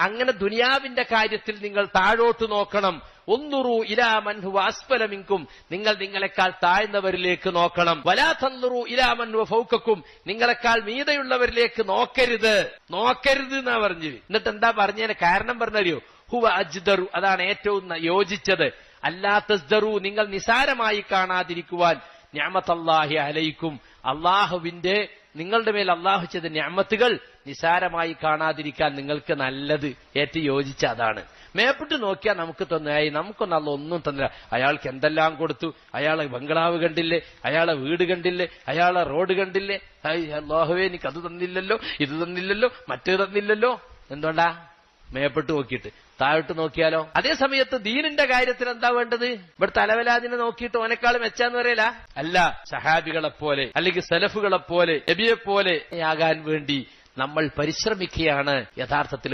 അങ്ങനെ ദുനിയാവിന്റെ കാര്യത്തിൽ നിങ്ങൾ താഴോട്ട് നോക്കണം. ഉൻദുറു ഇലാ മൻ ഹുവ അസ്ഫല മിൻകും, നിങ്ങൾ നിങ്ങളെക്കാൾ താഴ്ന്നവരിലേക്ക് നോക്കണം. വലാ തൻദുറു ഇലാ മൻ ഹുവ ഫൗകക്കും, നിങ്ങളെക്കാൾ മീതെയുള്ളവരിലേക്ക് നോക്കരുത് എന്നാ പറഞ്ഞത്. എന്നിട്ട് എന്താ പറഞ്ഞതിന് കാരണം പറഞ്ഞറിയോ? ഹുവ അജ്ദറു, അതാണ് ഏറ്റവും യോജിച്ചത്. അല്ലാ തസ്ദറു, നിങ്ങൾ നിസാരമായി കാണാതിരിക്കുവാൻ. നിഅമത്തല്ലാഹി അലൈക്കും, അള്ളാഹുവിന്റെ നിങ്ങളുടെ മേൽ അള്ളാഹു ചെയ്ത നിഅമത്തുകൾ നിസാരമായി കാണാതിരിക്കാൻ നിങ്ങൾക്ക് നല്ലത്, ഏറ്റവും യോജിച്ച അതാണ്. മേപ്പിട്ട് നോക്കിയാൽ നമുക്ക് തോന്നുകയായി നമുക്കൊന്നും അല്ല ഒന്നും തന്നില്ല. അയാൾക്ക് എന്തെല്ലാം കൊടുത്തു, അയാളെ ബംഗ്ലാവ് കണ്ടില്ലേ, അയാളെ വീട് കണ്ടില്ലേ, അയാളെ റോഡ് കണ്ടില്ലേ, അല്ലാഹുവേ എനിക്ക് അത് തന്നില്ലല്ലോ, ഇത് തന്നില്ലല്ലോ, മറ്റേത് തന്നില്ലല്ലോ. എന്തുകൊണ്ടാ? മേപ്പെട്ട് നോക്കിയിട്ട്. താഴോട്ട് നോക്കിയാലോ? അതേ സമയത്ത് ദീനിന്റെ കാര്യത്തിൽ എന്താ വേണ്ടത്? ഇവിടെ തലവലാദിനെ നോക്കിയിട്ട് ഓനേക്കാൾ മെച്ചാന്ന് പറയല. അല്ല, സഹാബികളെ പോലെ അല്ലെങ്കിൽ സലഫുകളെ പോലെ നബിയെ പോലെ ആകാൻ വേണ്ടി നമ്മൾ പരിശ്രമിക്കുകയാണ് യഥാർത്ഥത്തിൽ.